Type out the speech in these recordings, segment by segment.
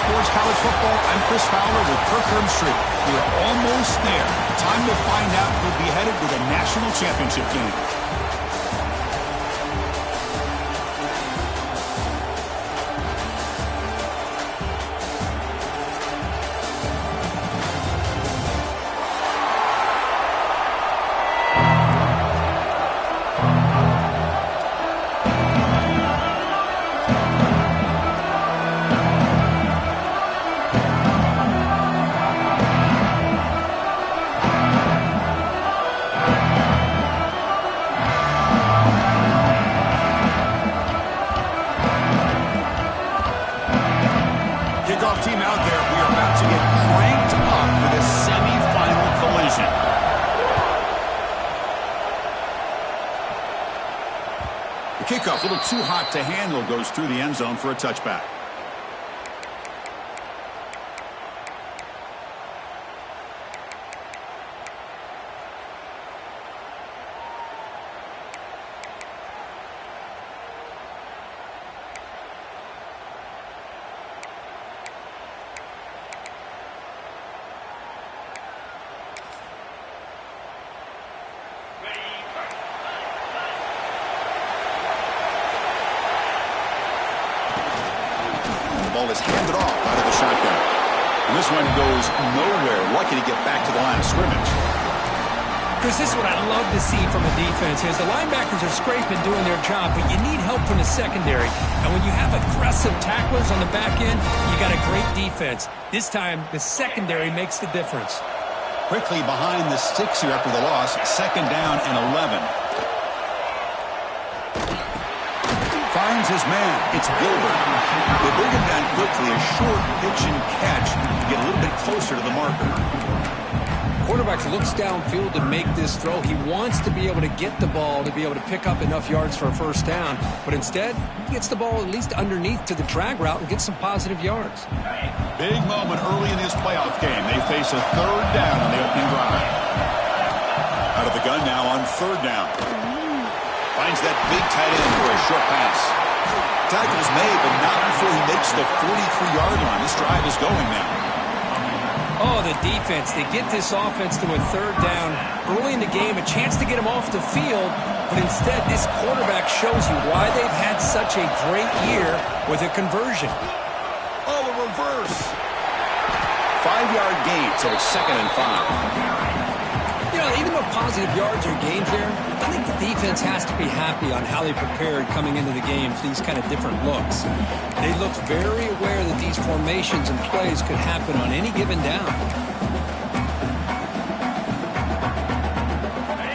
Sports College Football, I'm Chris Fowler with Kirkland Street. We're almost there. Time to find out who'll be headed to the national championship game. Team out there, we are about to get cranked up with a semi-final collision. The kickoff, a little too hot to handle, goes through the end zone for a touchback. Ball is handed off out of the shotgun. And this one goes nowhere. Lucky to get back to the line of scrimmage. Chris, this is what I love to see from a defense is the linebackers are scraping, doing their job, but you need help from the secondary. And when you have aggressive tacklers on the back end, you got a great defense. This time, the secondary makes the difference. Quickly behind the sticks here after the loss. 2nd down and 11. Finds his man. It's Gilbert. They bring him down quickly. A short pitch and catch to get a little bit closer to the marker. Quarterback looks downfield to make this throw. He wants to be able to get the ball to be able to pick up enough yards for a first down. But instead, he gets the ball at least underneath to the drag route and gets some positive yards. Big moment early in this playoff game. They face a 3rd down on the opening drive. Out of the gun now on 3rd down. Finds that big tight end for a short pass. Tackle's made, but not before he makes the 43-yard line. This drive is going now. Oh, the defense. They get this offense to a 3rd down early in the game, a chance to get him off the field, but instead this quarterback shows you why they've had such a great year with a conversion. Oh, a reverse. 5-yard gain, so 2nd and 5. You know, even though positive yards are gained here, I think the defense has to be happy on how they prepared coming into the game for these kind of different looks. They looked very aware that these formations and plays could happen on any given down.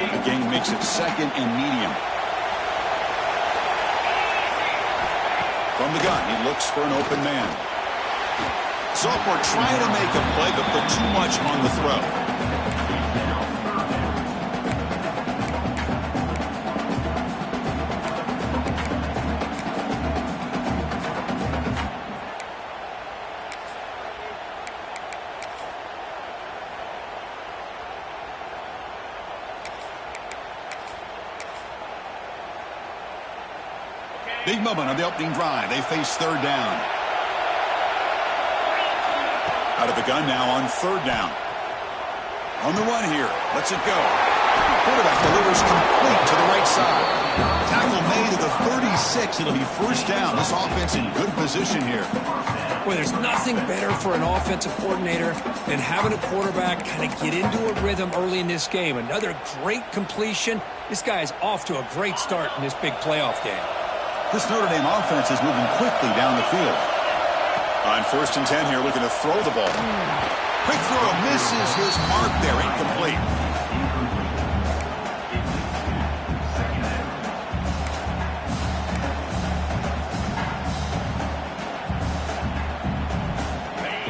The game makes it 2nd and medium. From the gun, he looks for an open man. Sophomore trying to make a play, but put too much on the throw. Big moment on the opening drive. They face 3rd down. Out of the gun now on 3rd down. On the run here. Lets it go. Quarterback delivers complete to the right side. Tackle made at the 36. It'll be 1st down. This offense in good position here. Well, there's nothing better for an offensive coordinator than having a quarterback kind of get into a rhythm early in this game. Another great completion. This guy is off to a great start in this big playoff game. This Notre Dame offense is moving quickly down the field. On 1st and 10 here, looking to throw the ball. Quick throw, misses his mark there, incomplete.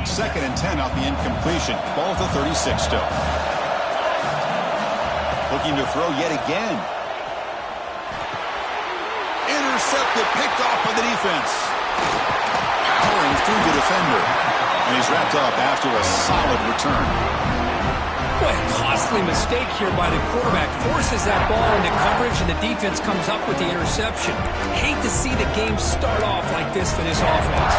It's 2nd and 10 off the incompletion. Ball at the 36 still. Looking to throw yet again. Intercepted, picked off by the defense. Powering through the defender. And he's wrapped up after a solid return. What a costly mistake here by the quarterback. Forces that ball into coverage, and the defense comes up with the interception. Hate to see the game start off like this for this offense.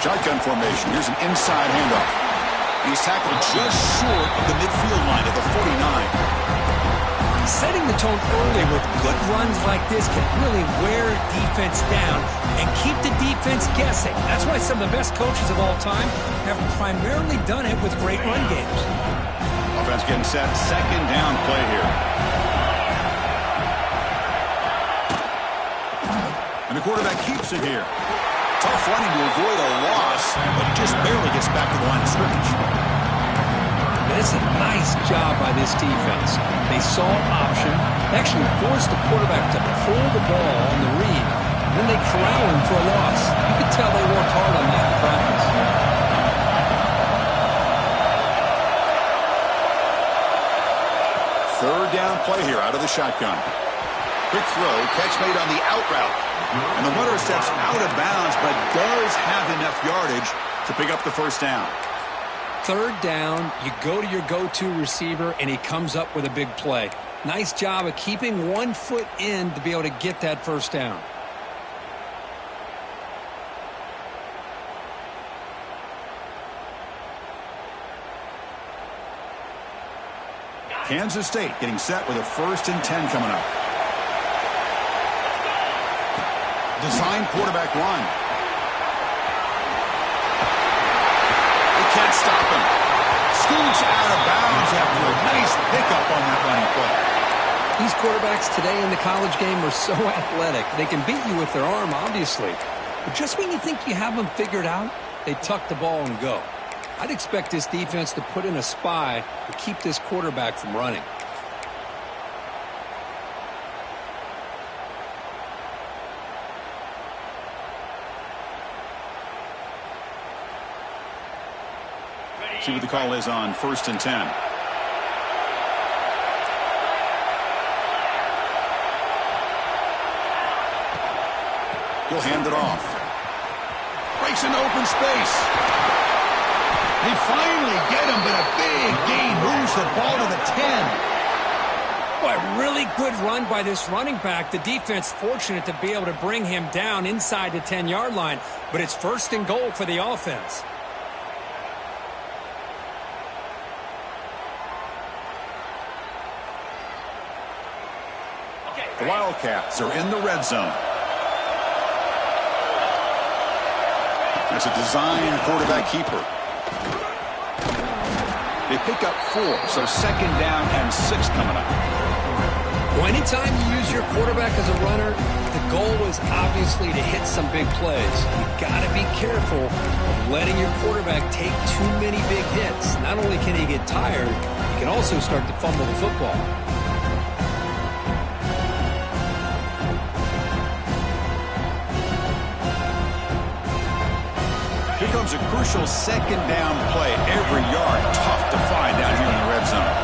Shotgun formation. Here's an inside handoff. He's tackled just short of the midfield line at the 49. Setting the tone early with good runs like this can really wear defense down and keep the defense guessing. That's why some of the best coaches of all time have primarily done it with great run games. Offense getting set. Second down play here. And the quarterback keeps it here. Tough running to avoid a loss, but he just barely gets back to the line of scrimmage. It's a nice job by this defense. They saw option, actually forced the quarterback to pull the ball on the read, and then they corral him for a loss. You could tell they worked hard on that in practice. Third down play here out of the shotgun. Quick throw, catch made on the out route. And the runner steps out of bounds, but does have enough yardage to pick up the first down. Third down, you go to your go-to receiver, and he comes up with a big play. Nice job of keeping 1 foot in to be able to get that first down. Kansas State getting set with a 1st and 10 coming up. Design quarterback run. Can't stop him. Scoots out of bounds after a nice pickup on that running play. These quarterbacks today in the college game are so athletic. They can beat you with their arm, obviously. But just when you think you have them figured out, they tuck the ball and go. I'd expect this defense to put in a spy to keep this quarterback from running. See what the call is on 1st and 10. He'll hand it off. Breaks into open space. They finally get him, but a big gain moves the ball to the 10. Boy, really good run by this running back. The defense fortunate to be able to bring him down inside the 10-yard line, but it's 1st and goal for the offense. The Wildcats are in the red zone. That's a design quarterback keeper. They pick up 4, so 2nd down and 6 coming up. Well, anytime you use your quarterback as a runner, the goal is obviously to hit some big plays. You've got to be careful of letting your quarterback take too many big hits. Not only can he get tired, he can also start to fumble the football. Here comes a crucial 2nd down play. Every yard tough to find down here in the red zone.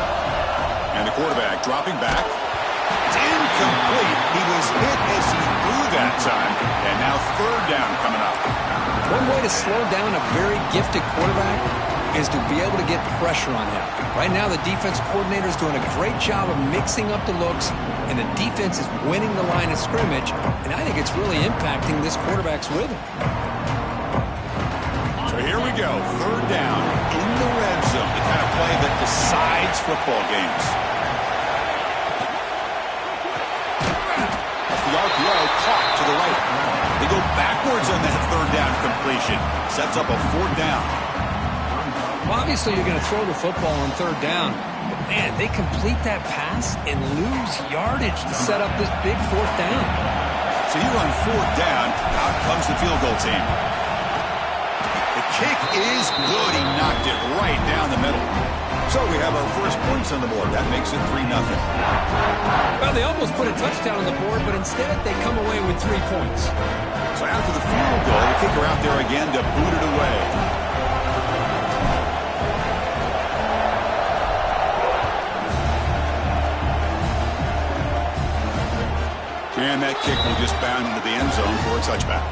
And the quarterback dropping back. It's incomplete. He was hit as he threw that time. And now 3rd down coming up. One way to slow down a very gifted quarterback is to be able to get pressure on him. Right now, the defense coordinator is doing a great job of mixing up the looks, and the defense is winning the line of scrimmage, and I think it's really impacting this quarterback's rhythm. So here we go, 3rd down in the red zone, the kind of play that decides football games. That's the RPO caught to the right. They go backwards on that 3rd down completion. Sets up a 4th down. Well, obviously, you're going to throw the football on 3rd down. But, man, they complete that pass and lose yardage to set up this big 4th down. So here on 4th down, out comes the field goal team. The kick is good. He knocked it right down the middle. So we have our first points on the board. That makes it 3-0. Well, they almost put a touchdown on the board, but instead they come away with 3 points. So after the field goal, the kicker out there again to boot it away. And that kick will just bound into the end zone for a touchback.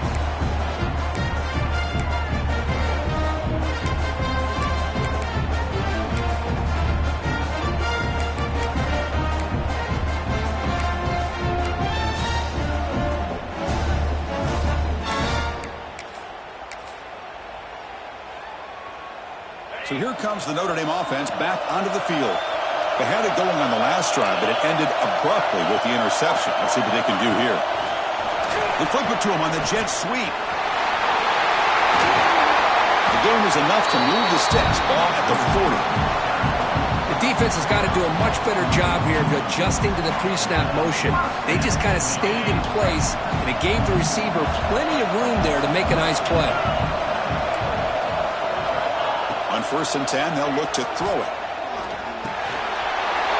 here comes the Notre Dame offense back onto the field. They had it going on the last drive, but it ended abruptly with the interception. Let's see what they can do here. They flip it to him on the jet sweep. The game is enough to move the sticks. Ball at the 40. The defense has got to do a much better job here of adjusting to the pre-snap motion. They just kind of stayed in place, and it gave the receiver plenty of room there to make a nice play. On 1st and 10, they'll look to throw it.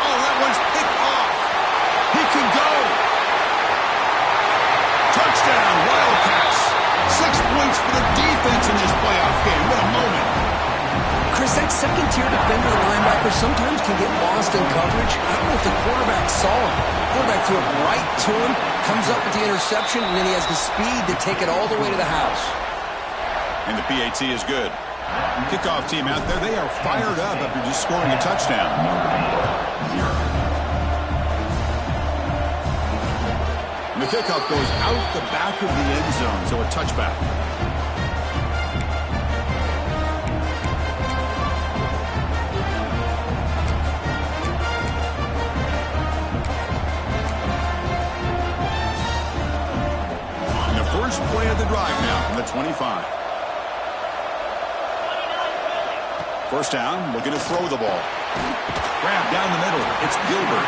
Oh, that one's picked off. He can go. Touchdown, Wildcats. 6 points for the defense in this playoff game. What a moment. Chris, that second-tier defender linebacker sometimes can get lost in coverage. I don't know if the quarterback saw him. Quarterback threw it right to him, comes up with the interception, and then he has the speed to take it all the way to the house. And the PAT is good. Kickoff team out there, they are fired up after just scoring a touchdown. And the kickoff goes out the back of the end zone, so a touchback. And the first play of the drive now from the 25. First down, looking to throw the ball. Grab down the middle. It's Gilbert.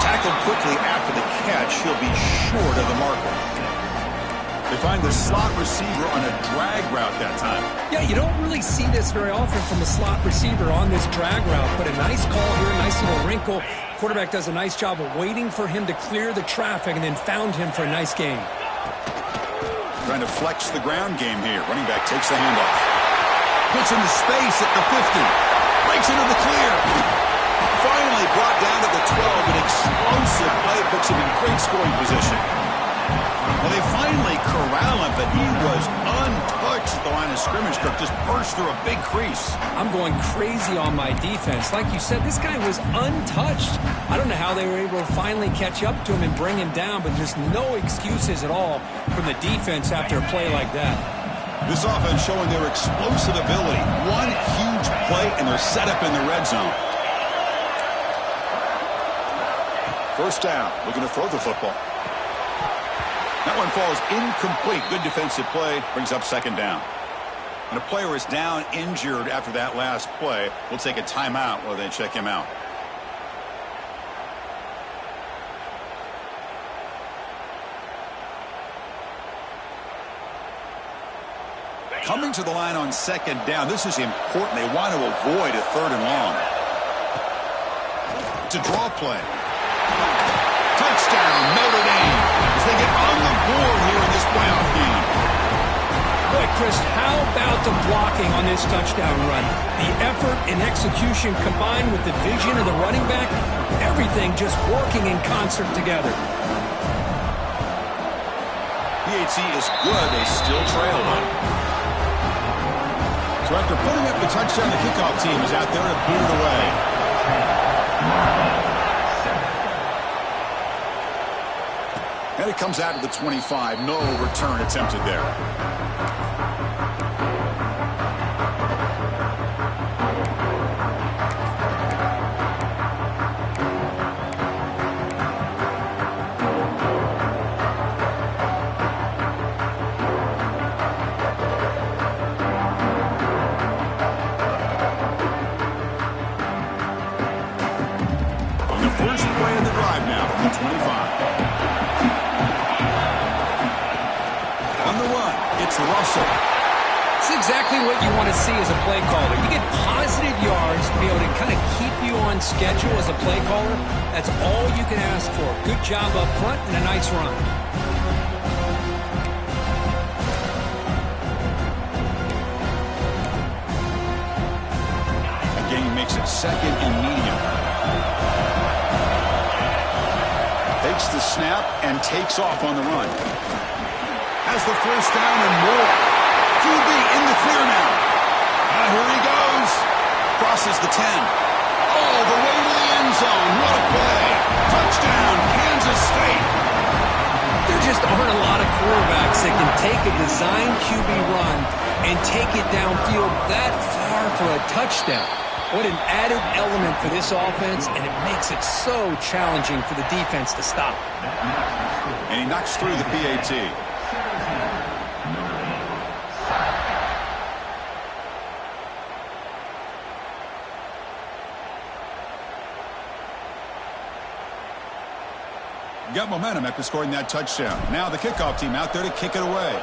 Tackled quickly after the catch. He'll be short of the marker. They find the slot receiver on a drag route that time. Yeah, you don't really see this very often from a slot receiver on this drag route, but a nice call here, a nice little wrinkle. Quarterback does a nice job of waiting for him to clear the traffic and then found him for a nice gain. Trying to flex the ground game here. Running back takes the handoff. Puts into space at the 50. Breaks into the clear. Finally brought down to the 12. An explosive play puts him in great scoring position. Well, they finally corral him, but he was untouched at the line of scrimmage. Kirk just burst through a big crease. I'm going crazy on my defense. Like you said, this guy was untouched. I don't know how they were able to finally catch up to him and bring him down, but there's no excuses at all from the defense after a play like that. This offense showing their explosive ability. One huge play, and they're set up in the red zone. First down, looking to throw the football. That one falls incomplete. Good defensive play, brings up second down. And a player is down injured after that last play. We'll take a timeout while they check him out. Coming to the line on second down. This is important. They want to avoid a 3rd and long. It's a draw play. Touchdown, Notre Dame, as they get on the board here in this playoff game. Boy, Chris, how about the blocking on this touchdown run? The effort and execution combined with the vision of the running back, everything just working in concert together. PAT is good. They still trail one. So after putting up the touchdown, the kickoff team is out there to boot it away. And it comes out to the 25. No return attempted there. First play of the drive now from the 25. On the run, it's Russell. It's exactly what you want to see as a play caller. You get positive yards to be able to kind of keep you on schedule as a play caller. That's all you can ask for. Good job up front and a nice run. Again, he makes it second and medium. Takes the snap and takes off on the run. Has the first down and more. QB in the clear now. And here he goes. Crosses the 10. All the way to the end zone. What a play. Touchdown, Kansas State. There just aren't a lot of quarterbacks that can take a design QB run and take it downfield that far for a touchdown. What an added element for this offense, and it makes it so challenging for the defense to stop. And he knocks through the PAT. Got momentum after scoring that touchdown. Now the kickoff team out there to kick it away.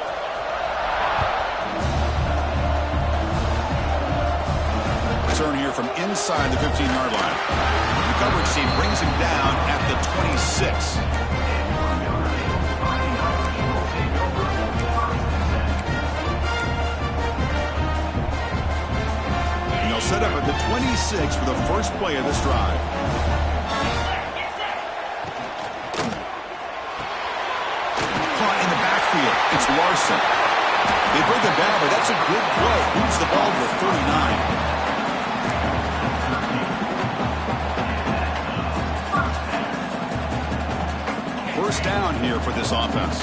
Turn here from inside the 15-yard line. The coverage team brings him down at the 26. And they'll set up at the 26 for the first play of this drive. It's Larson. They bring him down, but that's a good play. Moves the ball to the 39. First down here for this offense.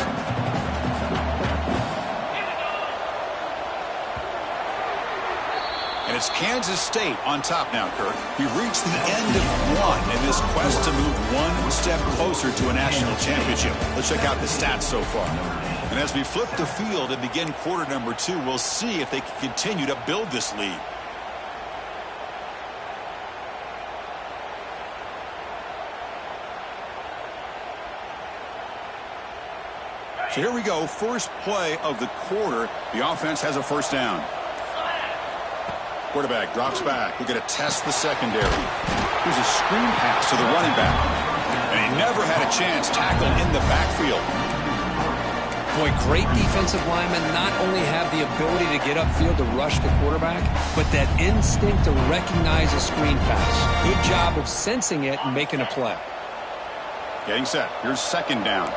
And it's Kansas State on top now, Kirk. We've reached the end of one in this quest to move one step closer to a national championship. Let's check out the stats so far. And as we flip the field and begin quarter number 2, we'll see if they can continue to build this lead. So here we go, first play of the quarter. The offense has a first down. Quarterback drops back. We're going to test the secondary. Here's a screen pass to the running back. And he never had a chance tackled in the backfield. Boy, great defensive linemen not only have the ability to get upfield to rush the quarterback, but that instinct to recognize a screen pass. Good job of sensing it and making a play. Getting set. Here's second down.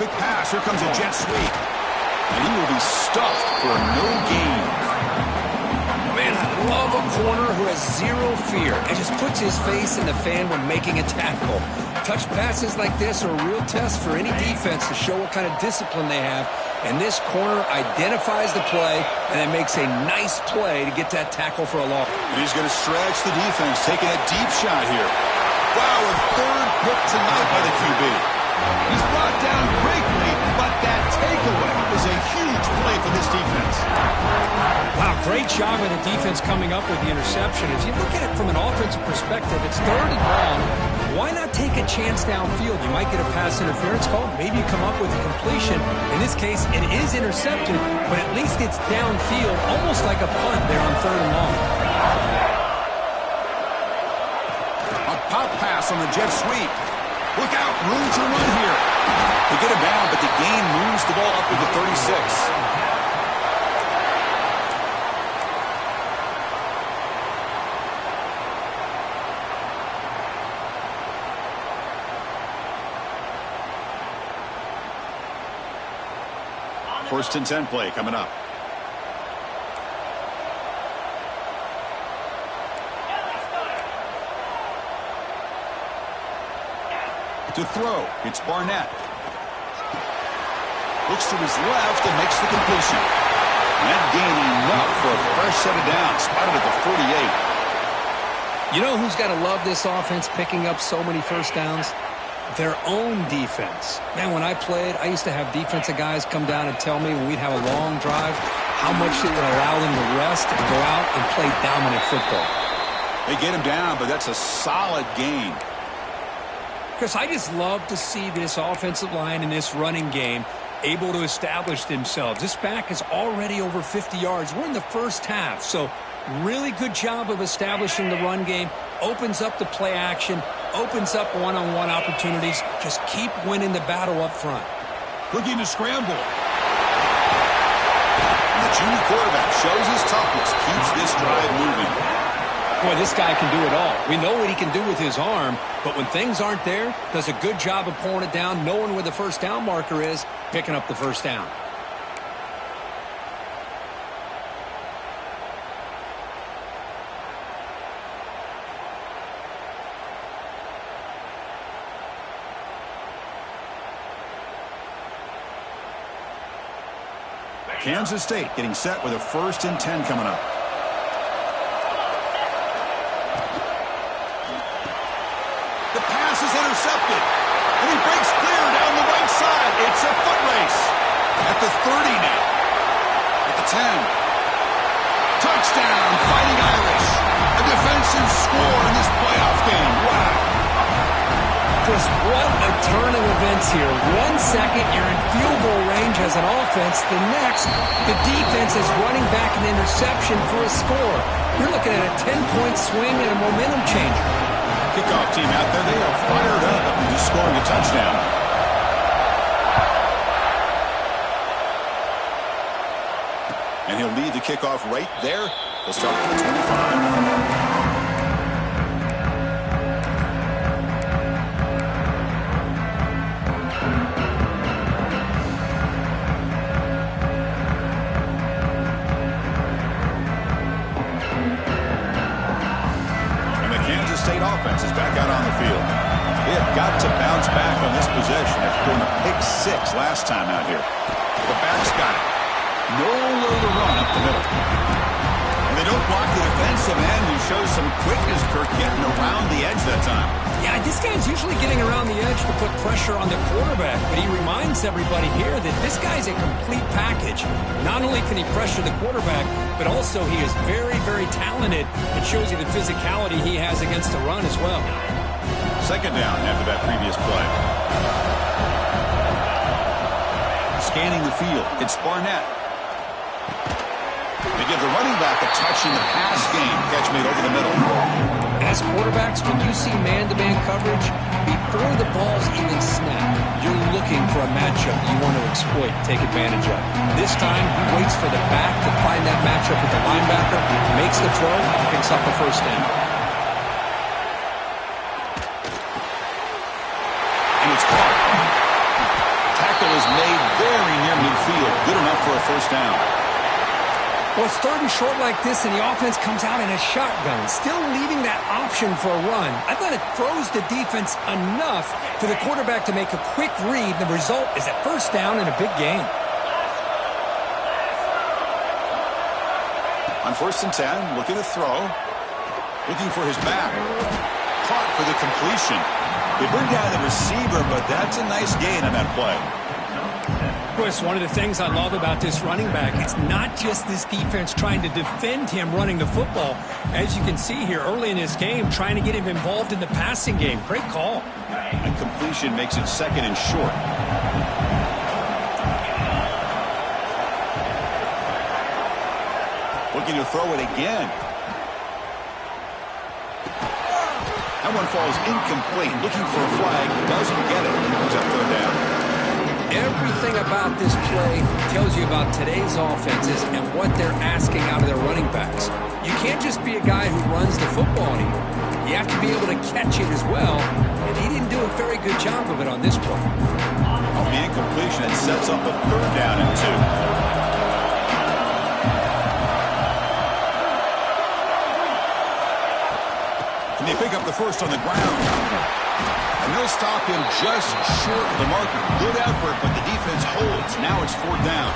Quick pass. Here comes a jet sweep. And he will be stuffed for no gain. Man, I love a corner who has zero fear and just puts his face in the fan when making a tackle. Touch passes like this are a real test for any defense to show what kind of discipline they have. And this corner identifies the play and then makes a nice play to get that tackle for a loss. And he's going to stretch the defense, taking a deep shot here. Wow, a third pick tonight by the QB. He's brought down quickly, but that takeaway is a huge play for this defense. Wow, great job of the defense coming up with the interception. If you look at it from an offensive perspective, it's third and long. Why not take a chance downfield? You might get a pass interference call. Maybe you come up with a completion. In this case, it is intercepted, but at least it's downfield, almost like a punt there on third and long. A pop pass on the jet sweep. Look out, room to run here. They get him down, but the gain moves the ball up to the 36. First and 10 play coming up. To throw, it's Barnett. Looks to his left and makes the completion. That gain enough for a fresh set of downs. Spotted at the 48. You know who's got to love this offense picking up so many first downs? Their own defense. Man, when I played, I used to have defensive guys come down and tell me when we'd have a long drive how much it would allow them to rest and go out and play dominant football. They get him down, but that's a solid gain. Because I just love to see this offensive line in this running game able to establish themselves. This back is already over 50 yards. We're in the first half, so really good job of establishing the run game. Opens up the play action, opens up one-on-one opportunities. Just keep winning the battle up front. Looking to scramble. The junior quarterback shows his toughness, keeps this drive moving. Boy, this guy can do it all. We know what he can do with his arm, but when things aren't there, does a good job of pulling it down, knowing where the first down marker is, picking up the first down. Kansas State getting set with a 1st and 10 coming up. The pass is intercepted. And he breaks clear down the right side. It's a foot race. At the 30 now. At the 10. Touchdown, Fighting Irish. A defensive score in this playoff game. Wow. Chris, what a turn of events here. 1 second, you're in field goal range as an offense. The next, the defense is running back an interception for a score. You're looking at a 10-point swing and a momentum changer. Kickoff team out there, they are fired up after just scoring a touchdown. And he'll lead the kickoff right there. He'll start at the 25. State offense is back out on the field. They have got to bounce back on this possession after doing a pick 6 last time out here. The back's got it. Nowhere to run up the middle. And they don't block the defensive end, who shows some quickness, Kirk, getting around the edge that time. Yeah, this guy's usually getting around the edge to put pressure on the quarterback, but he reminds everybody here that this guy's a complete package. Not only can he pressure the quarterback, but also he is very, very talented. It shows you the physicality he has against the run as well. 2nd down after that previous play. Scanning the field, it's Barnett. They give the running back a touch in the pass game. Catch made over the middle. As quarterbacks, when you see man-to-man coverage, before the ball's even snapped, you're looking for a matchup you want to exploit, take advantage of. This time, he waits for the back to find that matchup with the linebacker, makes the throw, picks up a 1st down. And it's caught. Tackle is made very near midfield. Good enough for a 1st down. Well, it's 3rd and short like this, and the offense comes out in a shotgun, still leaving that option for a run. I thought it throws the defense enough for the quarterback to make a quick read. The result is a 1st down and a big gain. On 1st and 10, looking to throw. Looking for his back. Caught for the completion. They bring down the receiver, but that's a nice gain on that play. Chris, one of the things I love about this running back, it's not just this defense trying to defend him running the football. As you can see here early in this game, trying to get him involved in the passing game. Great call. A completion makes it 2nd and short. Looking to throw it again. That one falls incomplete. Looking for a flag. Doesn't get it. It's up 3rd down. Everything about this play tells you about today's offenses and what they're asking out of their running backs. You can't just be a guy who runs the football anymore. You have to be able to catch it as well, and he didn't do a very good job of it on this play. On the incompletion, it sets up a 3rd down and 2. Can they pick up the 1st on the ground? And they'll stop him just short of the marker. Good effort, but the defense holds. Now it's 4th down.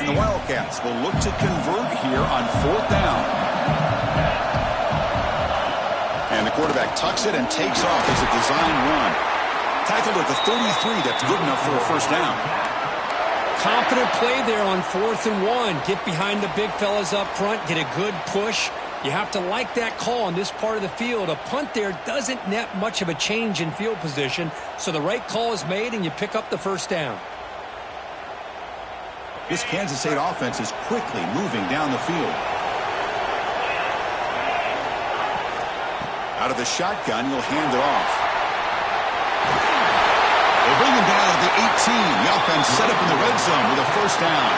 And the Wildcats will look to convert here on 4th down. And the quarterback tucks it and takes off as a design run. Tackled at the 33. That's good enough for a 1st down. Confident play there on 4th and 1. Get behind the big fellas up front. Get a good push. You have to like that call on this part of the field. A punt there doesn't net much of a change in field position, so the right call is made and you pick up the 1st down. This Kansas State offense is quickly moving down the field. Out of the shotgun, he'll hand it off. They bring him down at the 18. The offense set up in the red zone with a 1st down.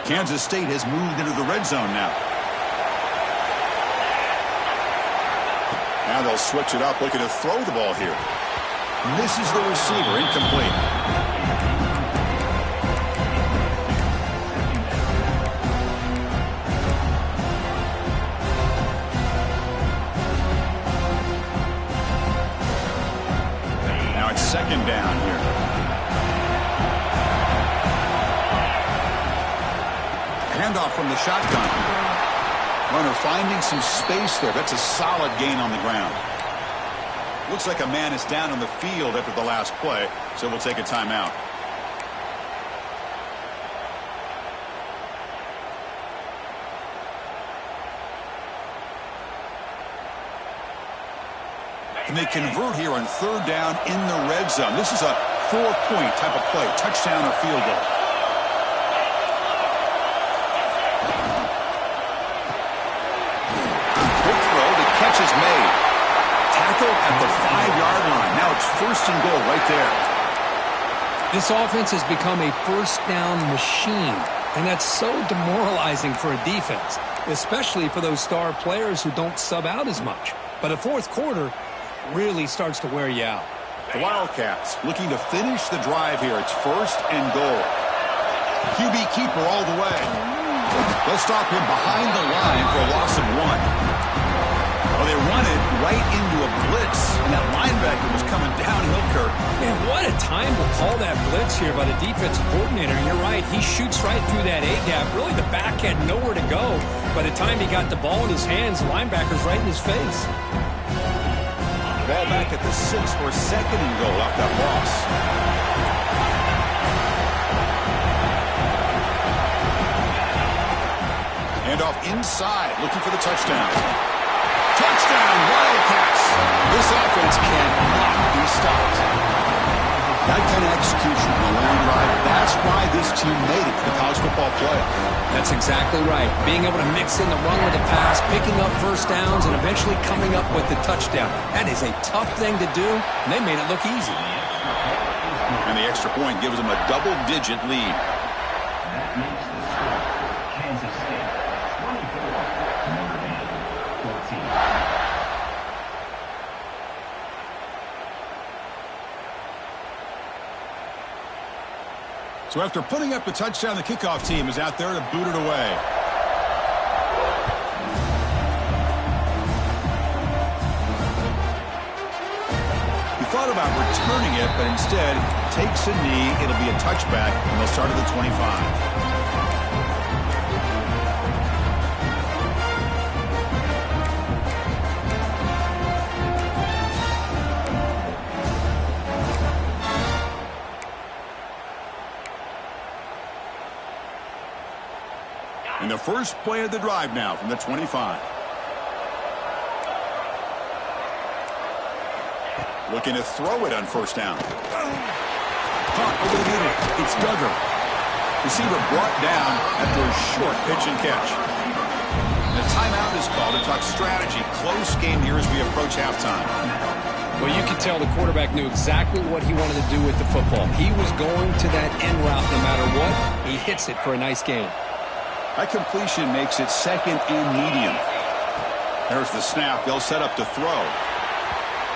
Kansas State has moved into the red zone now. Now they'll switch it up, looking to throw the ball here. Misses the receiver, incomplete. Now it's second down here. Handoff from the shotgun. Runner finding some space there. That's a solid gain on the ground. Looks like a man is down on the field after the last play, so we'll take a timeout. And they convert here on third down in the red zone. This is a 4-point type of play, touchdown or field goal. Quick throw, the catch is made. Tackle at the 5-yard line. Now it's first and goal right there. This offense has become a first down machine, and that's so demoralizing for a defense, especially for those star players who don't sub out as much. But the fourth quarter really starts to wear you out. The Wildcats looking to finish the drive here. It's first and goal. QB keeper all the way. They'll stop him behind the line for a loss of 1. Well, they run it right into a blitz, and that linebacker was coming downhill, Kirk. Man, what a time to call that blitz here by the defensive coordinator. You're right, he shoots right through that A-gap. Really, the back had nowhere to go. By the time he got the ball in his hands, the linebacker's right in his face. Ball back at the 6 for second and goal off that loss. Handoff inside, looking for the touchdown. Touchdown, Wildcats! This offense cannot be stopped. That kind of execution on a long drive, that's why this team made it to the college football playoff. That's exactly right. Being able to mix in the run with the pass, picking up first downs, and eventually coming up with the touchdown. That is a tough thing to do, and they made it look easy. And the extra point gives them a double-digit lead. That makes the score Kansas State 24, Notre Dame 14. So after putting up the touchdown, the kickoff team is out there to boot it away. He thought about returning it, but instead takes a knee. It'll be a touchback, and they'll start at the 25. And the first play of the drive now from the 25. Looking to throw it on first down. Caught over the middle. It's Duggar. Receiver brought down after a short pitch and catch. The timeout is called to talk strategy. Close game here as we approach halftime. Well, you could tell the quarterback knew exactly what he wanted to do with the football. He was going to that end route no matter what. He hits it for a nice gain. That completion makes it second and medium. There's the snap. They'll set up to throw.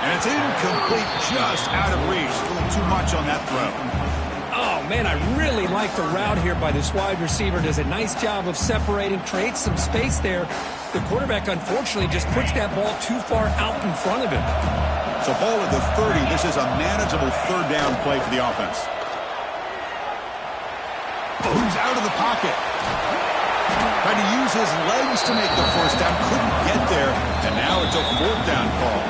And it's incomplete, just out of reach. A little too much on that throw. Oh, man, I really like the route here by this wide receiver. Does a nice job of separating, creates some space there. The quarterback, unfortunately, just puts that ball too far out in front of him. So ball at the 30. This is a manageable third down play for the offense. Moves out of the pocket. Tried to use his legs to make the first down. Couldn't get there. And now it's a fourth down call.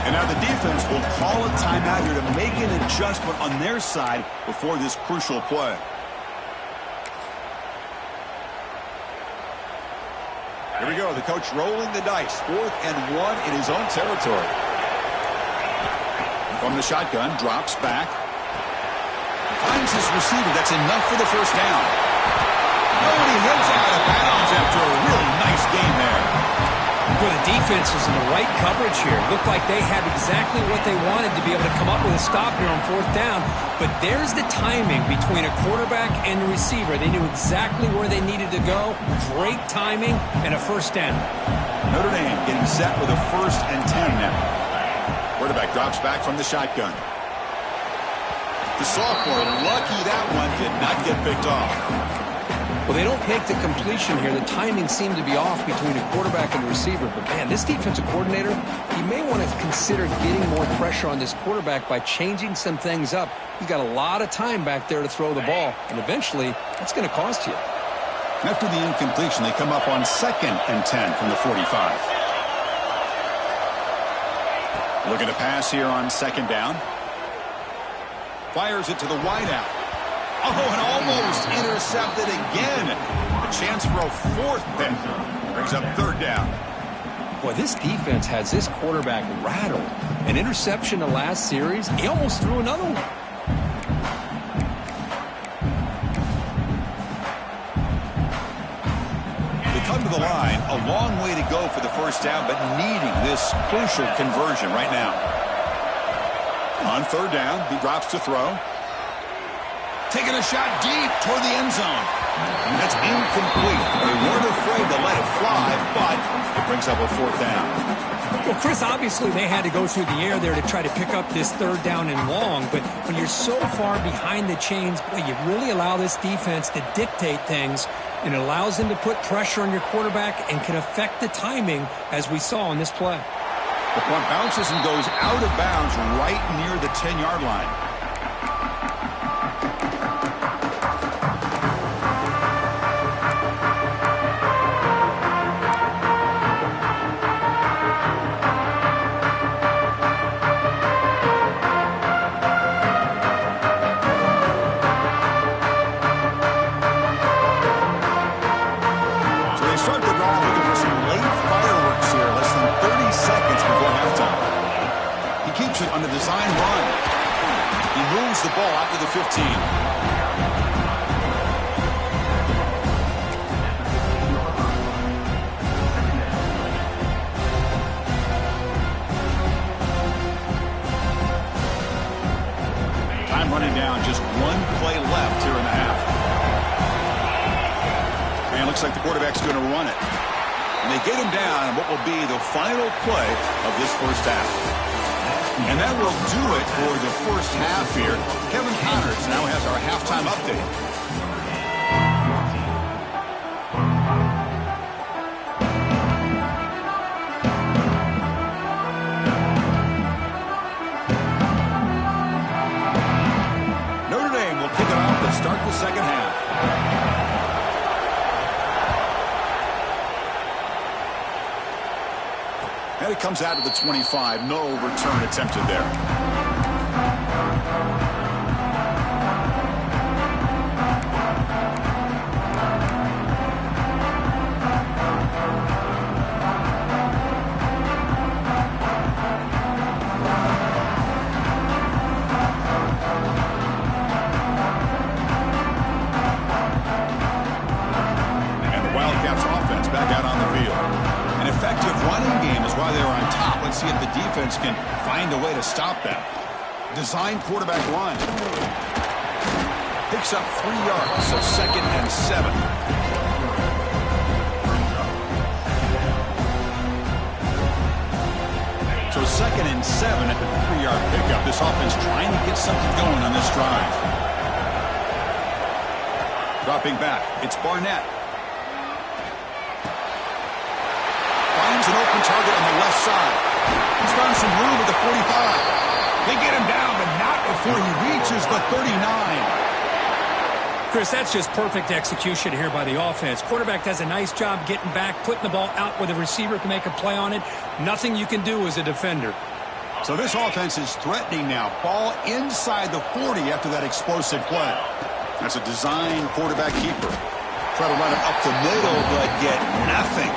And now the defense will call a timeout here to make an adjustment on their side before this crucial play. Here we go. The coach rolling the dice. 4th and 1 in his own territory. From the shotgun, drops back. Finds his receiver. That's enough for the first down. Nobody heads out of bounds after a really nice game there. Well, the defense was in the right coverage here. Looked like they had exactly what they wanted to be able to come up with a stop here on 4th down. But there's the timing between a quarterback and the receiver. They knew exactly where they needed to go. Great timing and a first down. Notre Dame getting set with a 1st and 10 now. Quarterback drops back from the shotgun. The sophomore, lucky that one did not get picked off. Well, they don't make the completion here. The timing seemed to be off between a quarterback and a receiver. But, man, this defensive coordinator, he may want to consider getting more pressure on this quarterback by changing some things up. He's got a lot of time back there to throw the ball, and eventually that's going to cost you. After the incompletion, they come up on 2nd and 10 from the 45. Looking to pass here on 2nd down. Fires it to the wideout. Oh, and almost intercepted again. A chance for a 4th pick. Brings up 3rd down. Boy, this defense has this quarterback rattled. An interception the last series. He almost threw another one. They come to the line. A long way to go for the 1st down, but needing this crucial conversion right now. On 3rd down, he drops to throw. Taking a shot deep toward the end zone. And that's incomplete. They weren't afraid to let it fly, but it brings up a 4th down. Well, Chris, obviously they had to go through the air there to try to pick up this 3rd down and long, but when you're so far behind the chains, boy, you really allow this defense to dictate things, and it allows them to put pressure on your quarterback and can affect the timing, as we saw on this play. The punt bounces and goes out of bounds right near the 10-yard line. On the design run. He moves the ball out to the 15. Time running down, just 1 play left here in the half. And it looks like the quarterback's going to run it. And they get him down on what will be the final play of this 1st half. And that will do it for the 1st half here. Kevin Connors now has our halftime update. Notre Dame will kick it off to start the 2nd half. And it comes out of the 25. No return attempted there. And the Wildcats offense back out on the field. An effective running game is why they're on top. Let's see if the defense can find a way to stop them. Design quarterback run. Picks up 3 yards, so 2nd and 7. So 2nd and 7 at the 3-yard pickup. This offense trying to get something going on this drive. Dropping back, it's Barnett. Finds an open target on the left side. He's found some room at the 45. They get him down, but not before he reaches the 39. Chris, that's just perfect execution here by the offense. Quarterback does a nice job getting back, putting the ball out where the receiver can make a play on it. Nothing you can do as a defender. So this offense is threatening now. Ball inside the 40 after that explosive play. That's a design quarterback keeper. Try to run it up the middle, but get nothing.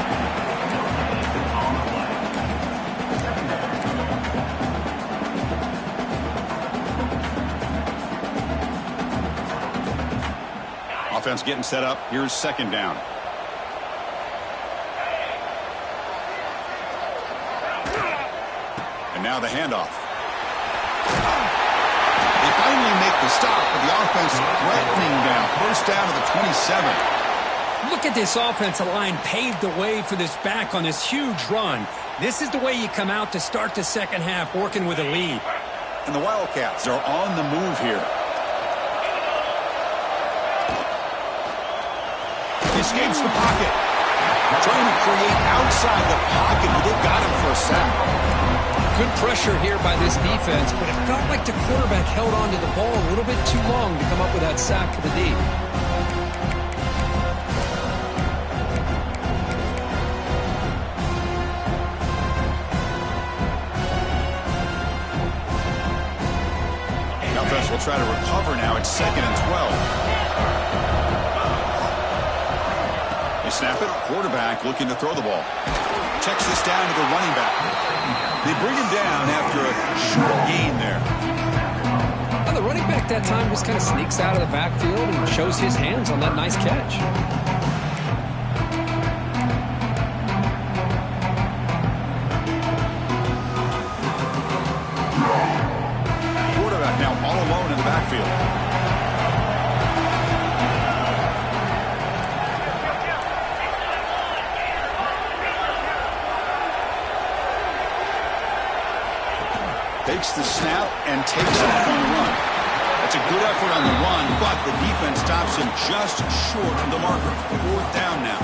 Offense getting set up. Here's 2nd down. And now the handoff. They finally make the stop, but the offense threatening down. 1st down to the 27. Look at this offensive line paved the way for this back on this huge run. This is the way you come out to start the second half, working with a lead. And the Wildcats are on the move here. He escapes the pocket. Trying to create outside the pocket, but they've got him for a sack. Good pressure here by this defense, but it felt like the quarterback held on to the ball a little bit too long to come up with that sack for the D. The offense will try to recover now. It's 2nd and 12. They snap it. Quarterback looking to throw the ball. Checks this down to the running back. They bring him down after a short gain there. And the running back that time just kind of sneaks out of the backfield and shows his hands on that nice catch. Quarterback now all alone in the backfield. Takes the snap and takes off on the run. That's a good effort on the run, but the defense stops him just short of the marker. 4th down now.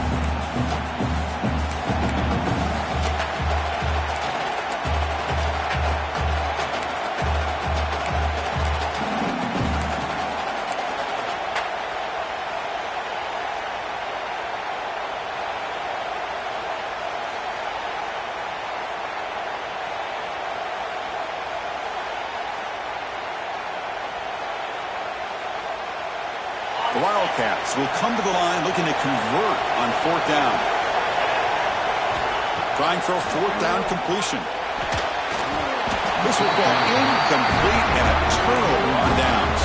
The Wildcats will come to the line looking to convert on 4th down. Trying for a 4th down completion. This will go incomplete and a turnover on downs.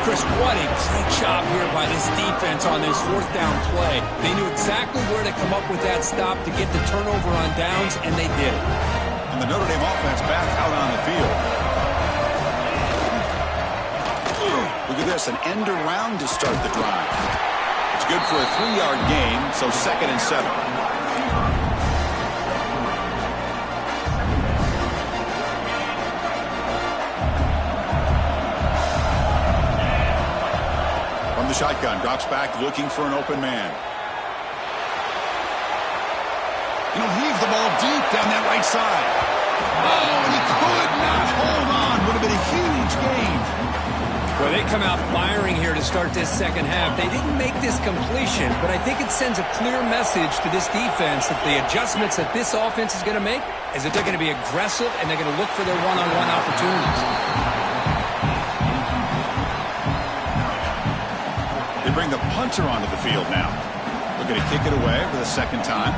Chris, what a great job here by this defense on this 4th down play. They knew exactly where to come up with that stop to get the turnover on downs, and they did it. And the Notre Dame offense back out on the field. Look at this, an end around to start the drive. It's good for a 3-yard gain, so 2nd and 7. From the shotgun, drops back looking for an open man. And he'll heave the ball deep down that right side. Oh, and he could not hold on. Would have been a huge gain. Well, they come out firing here to start this second half. They didn't make this completion, but I think it sends a clear message to this defense that the adjustments that this offense is going to make is that they're going to be aggressive and they're going to look for their one-on-one opportunities. They bring the punter onto the field now. Looking to kick it away for the 2nd time.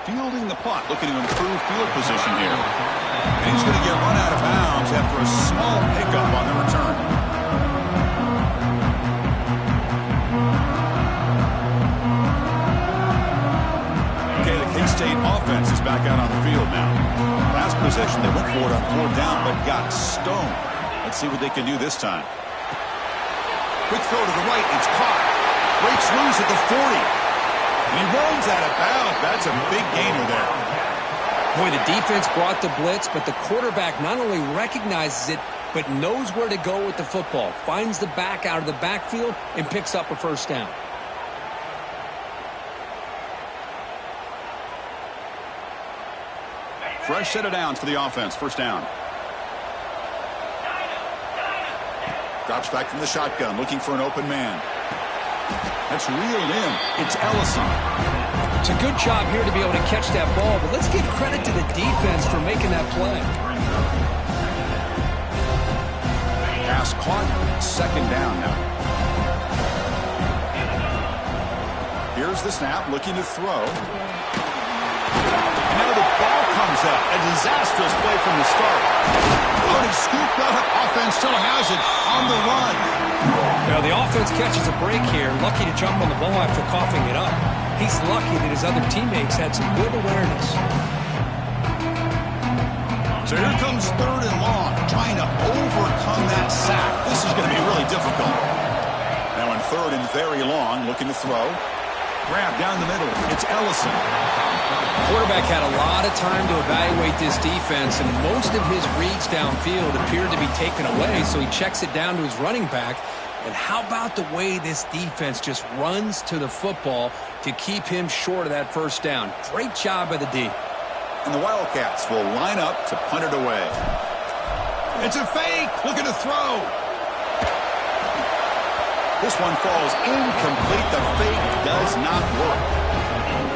Fielding the punt, looking to improve field position here. And he's going to get run out of bounds after a small pickup on the return. Okay, the K-State offense is back out on the field now. Last possession, they went for it on 4th down, but got stoned. Let's see what they can do this time. Quick throw to the right, it's caught. Breaks loose at the 40. And he runs out of bounds. That's a big gainer there. Boy, the defense brought the blitz, but the quarterback not only recognizes it, but knows where to go with the football. Finds the back out of the backfield and picks up a 1st down. Fresh set of downs for the offense. 1st down. Drops back from the shotgun, looking for an open man. That's reeled in. It's Ellison. It's a good job here to be able to catch that ball, but let's give credit to the defense for making that play. Pass caught. 2nd down now. Here's the snap, looking to throw. And now the ball comes out. A disastrous play from the start. Oh, he scooped up. Offense still has it on the run. Well, the offense catches a break here. Lucky to jump on the ball after coughing it up. He's lucky that his other teammates had some good awareness. So here comes 3rd and long, trying to overcome that sack. This is going to be really difficult. Now in 3rd and very long, looking to throw. Grab down the middle. It's Ellison. Quarterback had a lot of time to evaluate this defense, and most of his reads downfield appeared to be taken away, so he checks it down to his running back. And how about the way this defense just runs to the football to keep him short of that first down? Great job by the D. And the Wildcats will line up to punt it away. It's a fake. Looking to throw. This one falls incomplete. The fake does not work.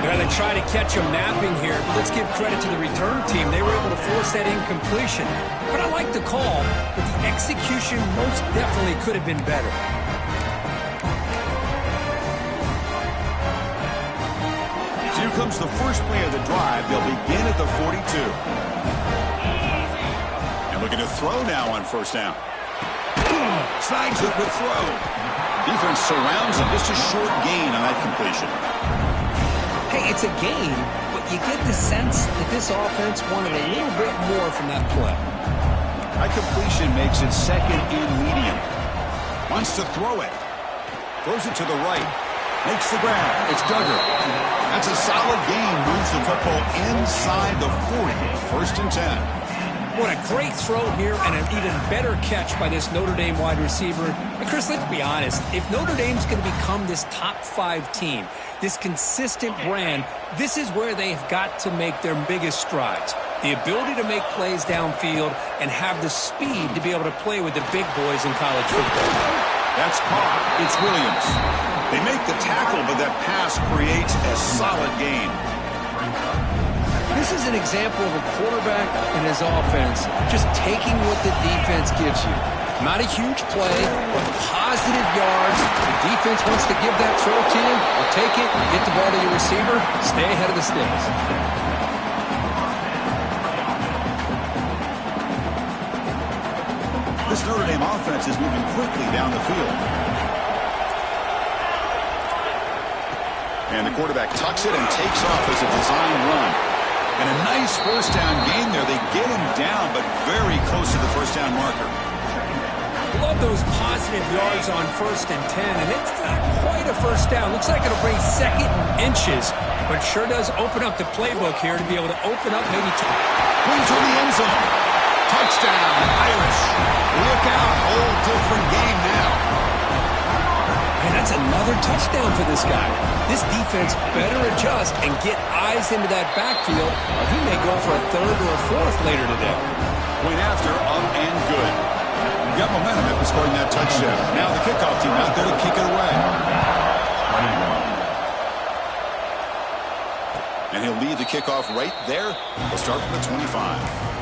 They're going to try to catch him napping here, but let's give credit to the return team. They were able to force that incompletion. But I like the call, but the execution most definitely could have been better. So here comes the first play of the drive. They'll begin at the 42. And looking to throw now on first down. Snags it with throw. Defense surrounds him. Just a short gain on that completion. Hey, it's a gain, but you get the sense that this offense wanted a little bit more from that play. That completion makes it 2nd and medium. Wants to throw it. Throws it to the right. Makes the grab. It's Duggar. That's a solid gain. Moves the football inside the 40. 1st and 10. What a great throw here and an even better catch by this Notre Dame wide receiver. And Chris, let's be honest. If Notre Dame's going to become this top 5 team, this consistent brand, this is where they've got to make their biggest strides. The ability to make plays downfield and have the speed to be able to play with the big boys in college football. That's caught. It's Williams. They make the tackle, but that pass creates a solid gain. This is an example of a quarterback and his offense just taking what the defense gives you. Not a huge play, but positive yards. The defense wants to give that throw to you. You'll take it, get the ball to your receiver, stay ahead of the sticks. This Notre Dame offense is moving quickly down the field. And the quarterback tucks it and takes off as a design run. And a nice first down gain there. They get him down, but very close to the first down marker. Love those positive yards on 1st and 10, and it's not quite a first down. Looks like it'll bring 2nd and inches, but sure does open up the playbook here to be able to open up maybe two. Brings her in the end zone. Touchdown, Irish. Look out, whole different game now. And that's another touchdown for this guy. This defense better adjust and get eyes into that backfield, or he may go for a 3rd or a 4th later today. Went after, up and good. Got momentum after scoring that touchdown. Now the kickoff team out there to kick it away. And he'll lead the kickoff right there. He'll start from the 25.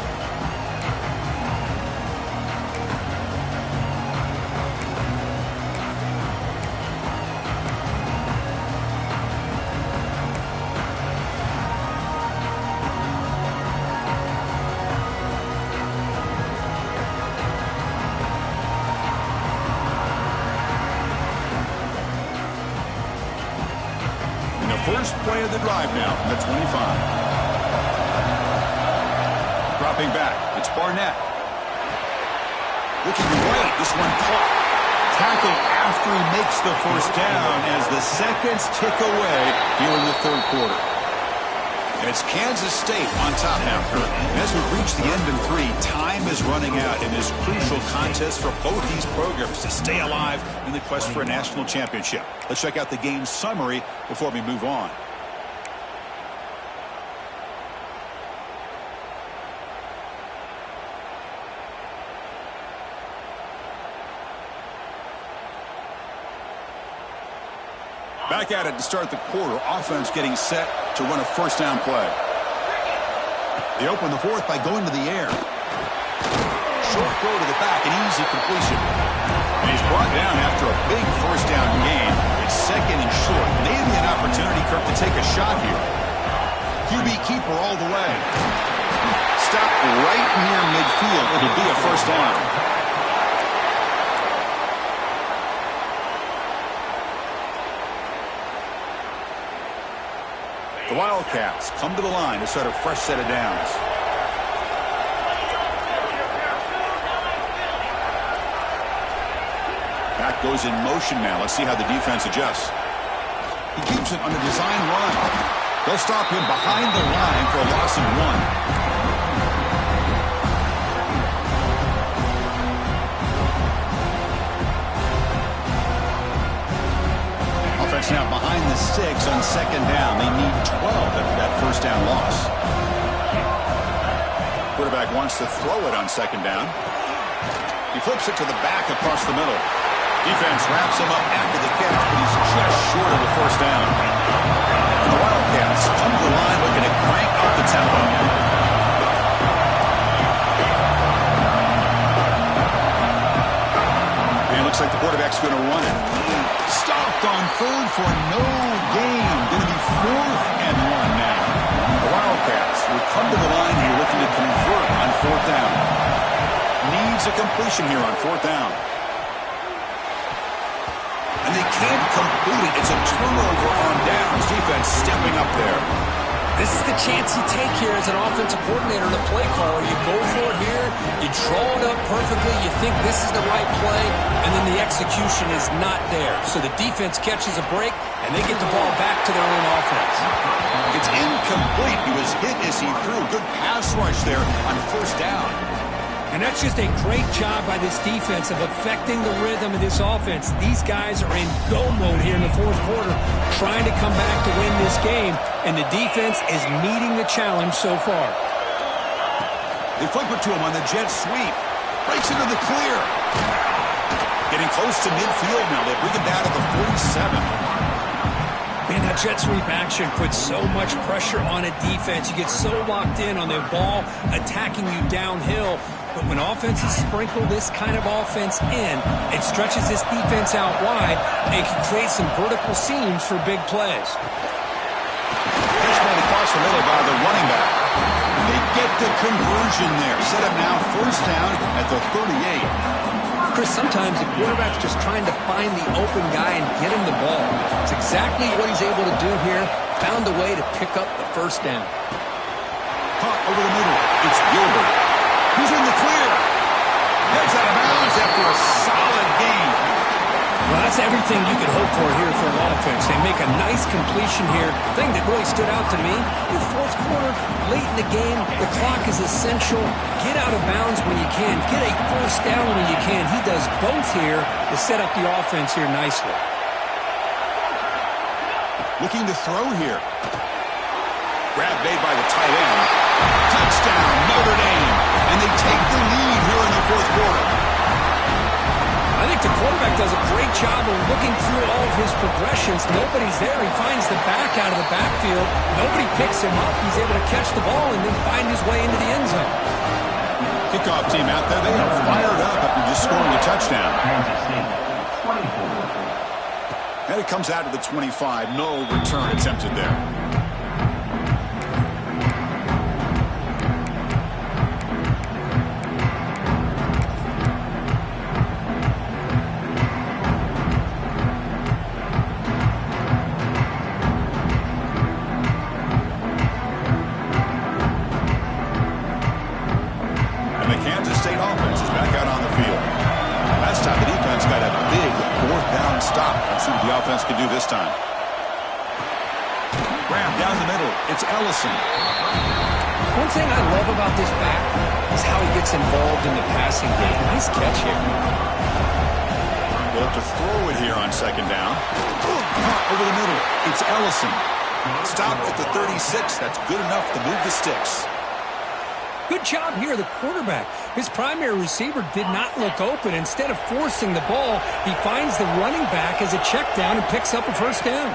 First play of the drive now from the 25. Dropping back. It's Barnett. Looking right. This one caught. Tackle after he makes the first down as the seconds tick away here in the 3rd quarter. And it's Kansas State on top now, Kurt. And as we reach the end in 3, time is running out in this crucial contest for both these programs to stay alive in the quest for a national championship. Let's check out the game summary before we move on. Back at it to start the quarter. Offense getting set to run a first down play. They open the 4th by going to the air. Short throw to the back, an easy completion. And he's brought down after a big first down gain. It's 2nd and short. Maybe an opportunity, Kirk, to take a shot here. QB keeper all the way. Stop right near midfield. It'll be a first down. The Wildcats come to the line to start a fresh set of downs. goes in motion now. Let's see how the defense adjusts. He keeps it on a design run. They'll stop him behind the line for a loss of 1. Now behind the 6 on second down. They need 12 after that first down loss. Quarterback wants to throw it on second down. He flips it to the back across the middle. Defense wraps him up after the catch, but he's just short of the first down. And the Wildcats come to the line looking to crank up the tempo. And it looks like the quarterback's going to run it. Stopped on third for no gain. Going to be 4th and 1 now. The Wildcats will come to the line here looking to convert on 4th down. Needs a completion here on 4th down. And they can't complete it. It's a turnover on downs. Defense stepping up there. This is the chance you take here as an offensive coordinator and a play caller. You go for it here, you draw it up perfectly, you think this is the right play, and then the execution is not there. So the defense catches a break, and they get the ball back to their own offense. It's incomplete. He was hit as he threw. Good pass rush there on first down. And that's just a great job by this defense of affecting the rhythm of this offense. These guys are in go mode here in the fourth quarter, trying to come back to win this game, and the defense is meeting the challenge so far. They flip it to him on the jet sweep. Breaks into the clear. Getting close to midfield now. They bring him down to the 47. Man, that jet sweep action puts so much pressure on a defense. You get so locked in on the ball attacking you downhill. But when offenses sprinkle this kind of offense in, it stretches this defense out wide and can create some vertical seams for big plays. This one across the middle by the running back. They get the conversion there. Set up now first down at the 38. Chris, sometimes the quarterback's just trying to find the open guy and get him the ball. It's exactly what he's able to do here. Found a way to pick up the first down. Caught over the middle. It's Gilbert. He's in the clear. Heads out of bounds after a solid gain. Well, that's everything you could hope for here for an offense. They make a nice completion here. The thing that really stood out to me, the fourth quarter, late in the game, the clock is essential. Get out of bounds when you can. Get a first down when you can. He does both here to set up the offense here nicely. Looking to throw here. Grab made by the tight end. Touchdown, Notre Dame. And they take the lead here in the fourth quarter. I think the quarterback does a great job of looking through all of his progressions. Nobody's there. He finds the back out of the backfield. Nobody picks him up. He's able to catch the ball and then find his way into the end zone. Kickoff team out there. They are fired up after just scoring a touchdown. And it comes out of the 25. No return attempted there. Can do this time. Grab down the middle. It's Ellison. One thing I love about this back is how he gets involved in the passing game. Nice catch here. They'll have to throw it here on second down. Over the middle. It's Ellison. Stopped at the 36. That's good enough to move the sticks. Good job here, the quarterback. His primary receiver did not look open. Instead of forcing the ball, he finds the running back as a check down and picks up a first down.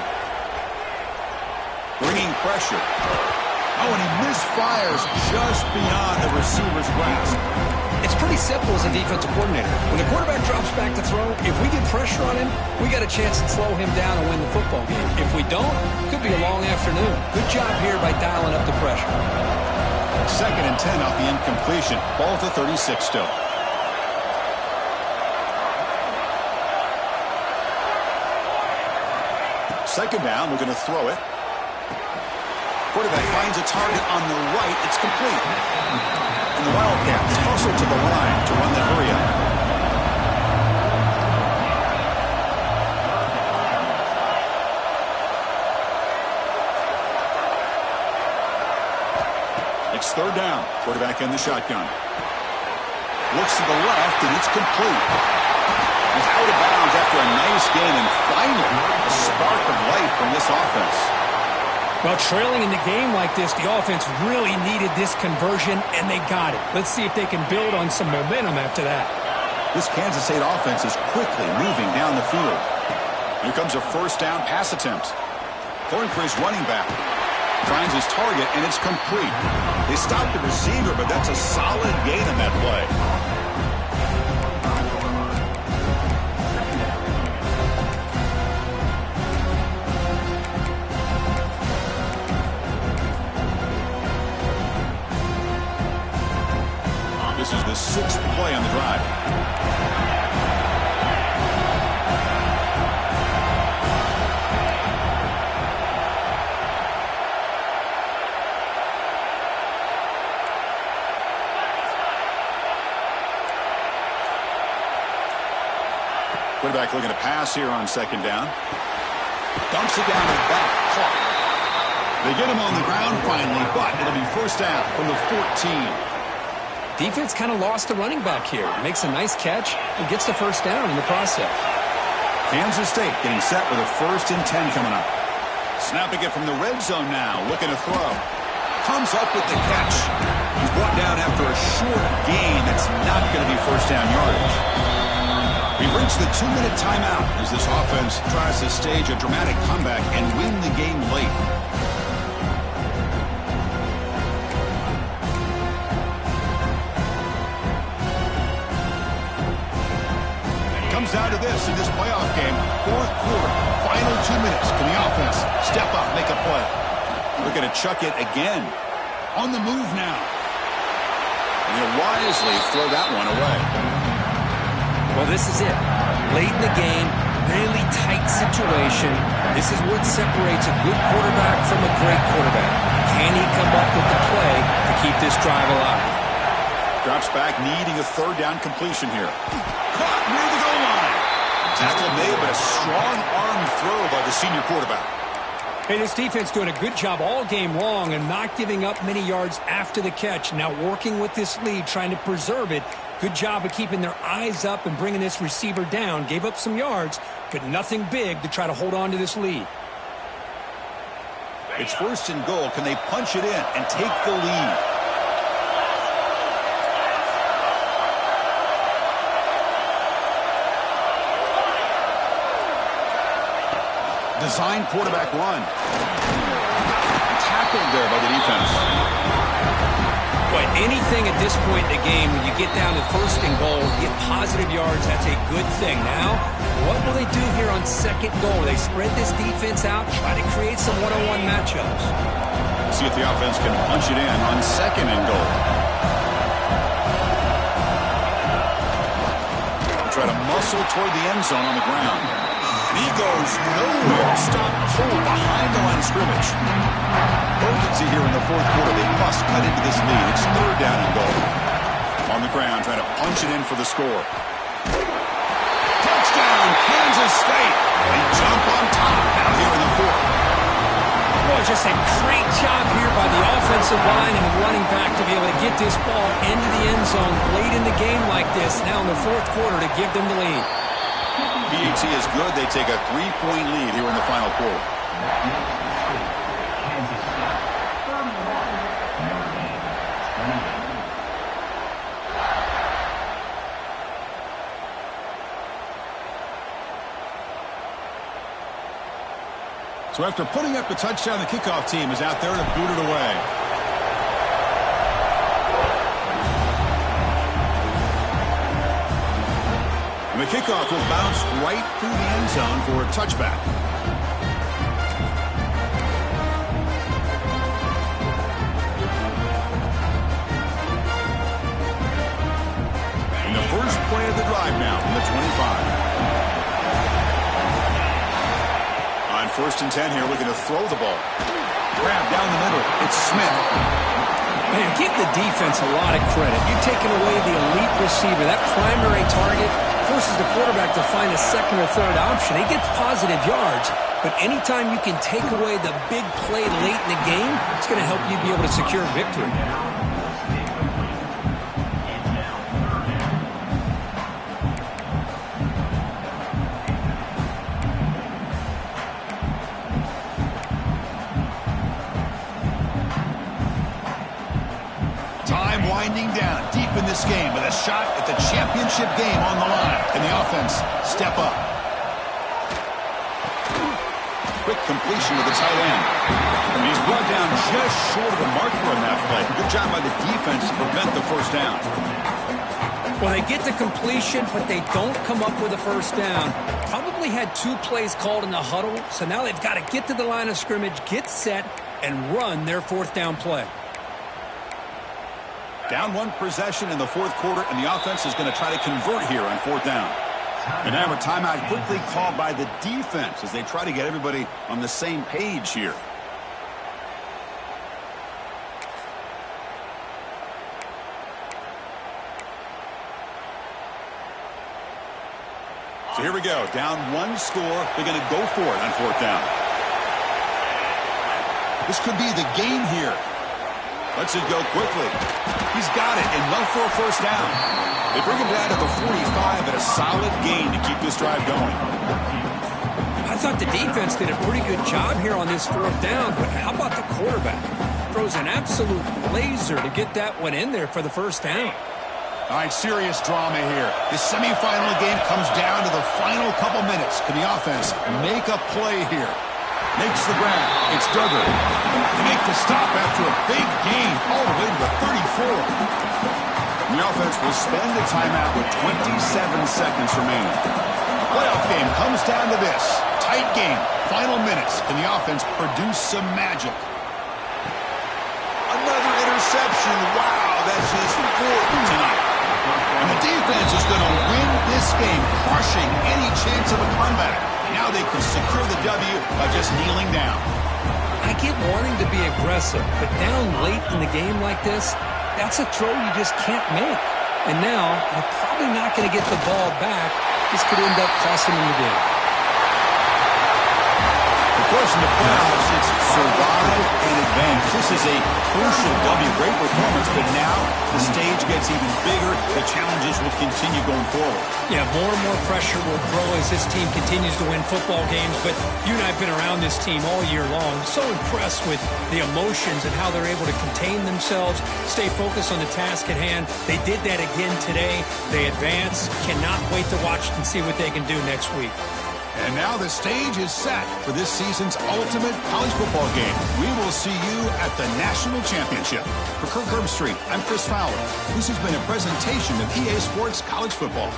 Bringing pressure. Oh, and he misfires just beyond the receiver's grasp. It's pretty simple as a defensive coordinator. When the quarterback drops back to throw, if we get pressure on him, we got a chance to slow him down and win the football game. If we don't, it could be a long afternoon. Good job here by dialing up the pressure. Second and 10 off the incompletion. Ball to 36 still. Second down, we're going to throw it. Quarterback finds a target on the right. It's complete. And the Wildcats hustle to the line to run the hurry up. third down. Quarterback in the shotgun. Looks to the left, and it's complete. He's out of bounds after a nice gain, and finally, a spark of life from this offense. Well, trailing in the game like this, the offense really needed this conversion, and they got it. Let's see if they can build on some momentum after that. This Kansas State offense is quickly moving down the field. Here comes a first down pass attempt. Throwing for his running back. Finds his target, and it's complete. They stopped the receiver, but that's a solid gain on that play. This is the sixth play on the drive. Quarterback looking to pass here on second down. Dumps it down to the back. Caught. They get him on the ground finally, but it'll be first down from the 14. Defense kind of lost the running back here. Makes a nice catch and gets the first down in the process. Kansas State getting set with a 1st and 10 coming up. Snapping it from the red zone now. Looking to throw. Comes up with the catch. He's brought down after a short gain. That's not going to be first down yardage. We've reached the 2-minute timeout as this offense tries to stage a dramatic comeback and win the game late. Comes down to this in this playoff game. 4th quarter, final 2 minutes. Can the offense step up, make a play? Looking to chuck it again. On the move now. And he'll wisely throw that one away. Well, this is it. Late in the game, really tight situation. This is what separates a good quarterback from a great quarterback. Can he come up with the play to keep this drive alive? Drops back, needing a 3rd down completion here. Caught near the goal line. Tackle made, but a strong arm throw by the senior quarterback. Hey, this defense doing a good job all game long and not giving up many yards after the catch. Now working with this lead, trying to preserve it. Good job of keeping their eyes up and bringing this receiver down. Gave up some yards, but nothing big to try to hold on to this lead. It's 1st and goal. Can they punch it in and take the lead? Design quarterback run. Tackled there by the defense. But anything at this point in the game, when you get down to 1st and goal, get positive yards, that's a good thing. Now, what will they do here on 2nd goal? They spread this defense out, try to create some one-on-one matchups. See if the offense can punch it in on 2nd and goal. They'll try to muscle toward the end zone on the ground. And he goes nowhere. Stop pull behind the line of scrimmage. Urgency here in the 4th quarter. They must cut into this lead. It's 3rd down and goal. On the ground, trying to punch it in for the score. Touchdown, Kansas State. They jump on top now here in the 4th. Boy, just a great job here by the offensive line and the running back to be able to get this ball into the end zone late in the game like this. Now in the 4th quarter to give them the lead. PAT is good. They take a 3-point lead here in the final quarter. So after putting up the touchdown, the kickoff team is out there to boot it away. And the kickoff will bounce right through the end zone for a touchback. And the first play of the drive now from the 25. On 1st and 10 here, looking to throw the ball. Grab down the middle. It's Smith. Man, give the defense a lot of credit. You're taking away the elite receiver. That primary target forces the quarterback to find a 2nd or 3rd option. He gets positive yards, but anytime you can take away the big play late in the game, it's going to help you be able to secure victory. winding down deep in this game with a shot at the championship game on the line. And the offense step up. Quick completion to the tight end. And he's brought down just short of the marker on that play. Good job by the defense to prevent the first down. Well, they get the completion, but they don't come up with a first down. Probably had 2 plays called in the huddle, so now they've got to get to the line of scrimmage, get set, and run their 4th down play. Down 1 possession in the 4th quarter, and the offense is going to try to convert here on 4th down. And now a timeout quickly called by the defense as they try to get everybody on the same page here. So here we go. Down 1 score. They're going to go for it on 4th down. This could be the game here. Lets it go quickly. He's got it, enough for a first down. They bring him down to the 45 at a solid gain to keep this drive going. I thought the defense did a pretty good job here on this 4th down, but how about the quarterback? Throws an absolute laser to get that one in there for the first down. All right, serious drama here. The semifinal game comes down to the final couple minutes. Can the offense make a play here? Makes the grab. It's Duggar. They make the stop after a big gain all the way to the 34. The offense will spend the timeout with 27 seconds remaining. The playoff game comes down to this. Tight game. Final minutes. Can the offense produce some magic? Another interception. Wow, that's his 4th tonight. And the defense is going to win this game, crushing any chance of a comeback. Now they can secure the W by just kneeling down. I get wanting to be aggressive, but down late in the game like this, that's a throw you just can't make. And now, you're probably not going to get the ball back. This could end up costing them the game. Of course, in the playoffs, it's survive and advance. This is a crucial W. Great performance, but now the stage gets even bigger. The challenges will continue going forward. Yeah, more and more pressure will grow as this team continues to win football games, but you and I have been around this team all year long. So impressed with the emotions and how they're able to contain themselves, stay focused on the task at hand. They did that again today. They advance. Cannot wait to watch and see what they can do next week. And now the stage is set for this season's ultimate college football game. We will see you at the National Championship. For Kirk Herbstreit, I'm Chris Fowler. This has been a presentation of EA Sports College Football.